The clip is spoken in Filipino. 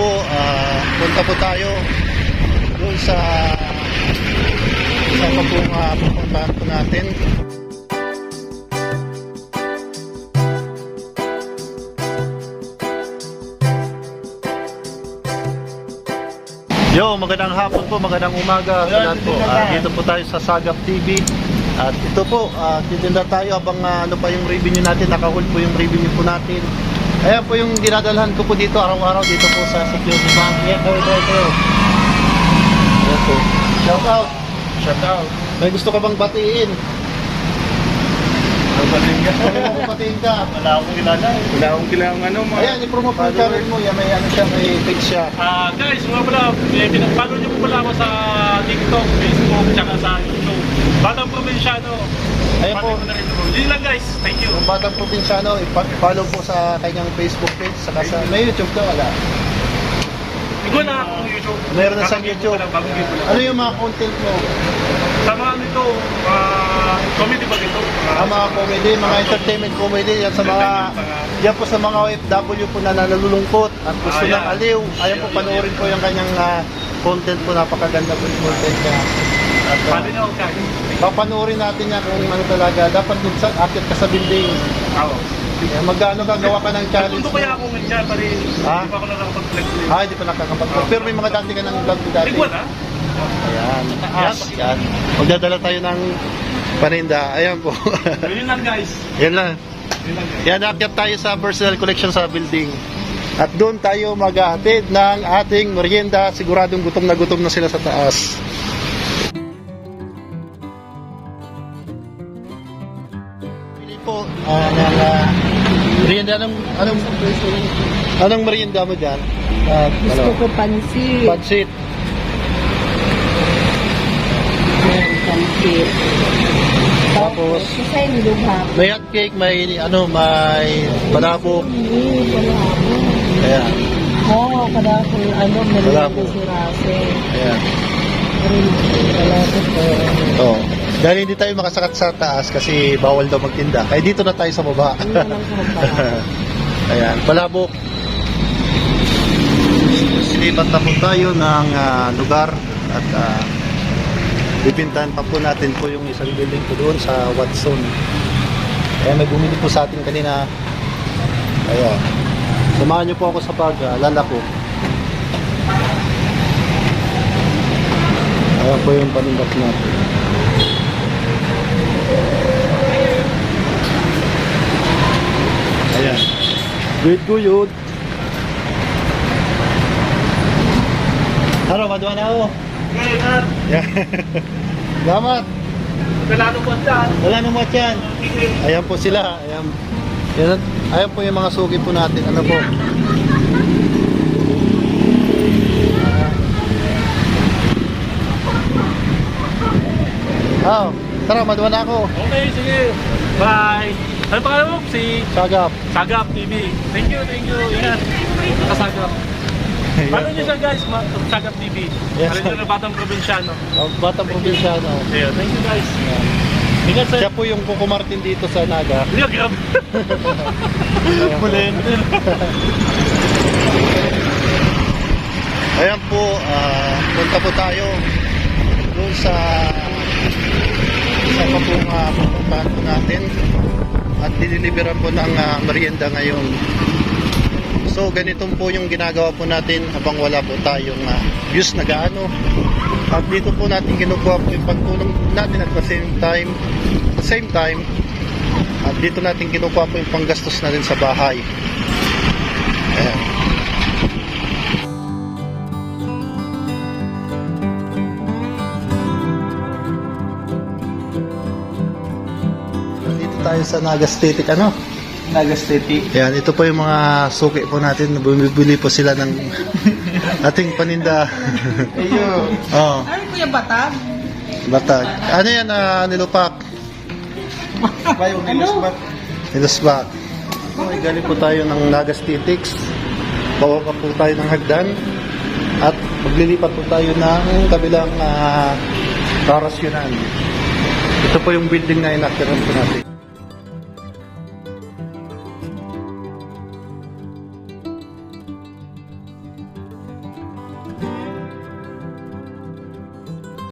po, punta po tayo doon sa pupuntahan po natin. Yo, magandang hapon po, magandang umaga sa lahat po. Dito po tayo sa Sagap TV. At ito po, titinda tayo habang ano pa yung revenue natin, naka-hold po yung revenue po natin. Ayan po yung dinadalhan ko po dito araw-araw dito po sa Security Bank. Ayan, ito. Ayan po. Shout out. Shout out. May gusto ka bang batiin? Batiin ka. Wala akong kilala. Wala akong kilala Ayan, i-promote mo yung channel mo. Yan, may ano siya, may page siya. Guys, mga pala, pinag-follow niyo po pala ako sa TikTok, Facebook, tsaka sa YouTube. Batang Probinsyano. Ayan po. Yun lang guys, thank you. Kung Batang Probinsyano, i-follow po sa kanyang Facebook page. Saka sa, may YouTube ka, wala. Ikaw na akong YouTube. Meron na sa YouTube. Ano yung mga content mo? Sa mga nito, comedy ba dito? Mga comedy, mga entertainment comedy, yan sa mga yan po sa mga OFW po na nalulungkot at gusto ng aliw. Ayan po, panoorin po yung kanyang content po, napakaganda po yung content niya. At Paano niyo ako kayo? papanoorin natin niya kung ano talaga. Dapat dun sa akit ka sa building. Ako. Magkano ka, gawa ka ng challenge. Punto kaya ako ngayon, pari hindi Ha? pa ako nakakapag-flex. Hindi pa nakakapag-vlog. Pero may mga dati ka ng vlog dati. Ikaw na? Ayan. Yan. Magdadala tayo ng paninda. Ayan po. Yun lang guys. Yan lang. Yun lang guys. Yan, aakyat tayo sa personal collection sa building. At doon tayo maghahatid ng ating merienda. Siguradong gutom na sila sa taas. Pili po ng merienda. Anong merienda mo dyan? Gusto ko pansit. Pansit. Pansit. Tapos, Isa yung lubhak. may hot cake, may palabok. Palabok. Ayan. Oo, kada kung meron Palabok. si Rase. Ayan. Palabok ko. Oh. Dahil hindi tayo makasakat sa taas kasi bawal daw magtinda. Kaya dito na tayo sa baba. Ano na lang sa Ayan, palabok. Silipat na po tayo ng lugar at bibintahan pa po natin po yung isang building po doon sa Watson. Kaya may bumili po sa atin kanina. Ayan. Samahan niyo po ako sa paglalako. Ayan po yung panindak natin. Ayan. Guyod. Haro, maduan na ako. Ngayon, Yeah. Salamat. wala nung punta. Wala nang match yan. Ayan po sila. Ayan po yung mga sugi po natin. Ano po? Tara, maduan na ako. Okay, sige. Bye. Ano pangalan mo? Si Sagap. Sagap TV. Thank you. Ingat. Nakasagap. Paano nyo siya guys? Sagap TV. Yes. Paano nyo na Batang Probinsyano? Batang Probinsyano. Yeah, thank you guys. Ingat sa... Siya po yung Kuko Martin dito sa Naga. Hindi, grab. Mulen. Ayan po, punta po tayo doon sa pupuntahan po natin at diniliberan po ng merienda ngayon. So ganito po yung ginagawa po natin habang wala po tayong views na gaano. At dito po natin kinukuha po yung pagtulong natin at the same time at dito natin kinukuha po yung panggastos natin sa bahay. Ayan. Dito tayo sa Naga Aesthetic, Naga City. Ayan, ito po yung mga suki po natin. Bumibili po sila ng ating paninda. Ayo. Oh, Ano po yung batag? batag. Ano yan, nilupak? Bayong nilusbat. Nilusbak. Okay, galing po tayo ng Naga Aesthetics. Bababa po tayo ng hagdan. At maglilipat po tayo ng kabilang karasyonan. Ito po yung building na inaktiran po natin.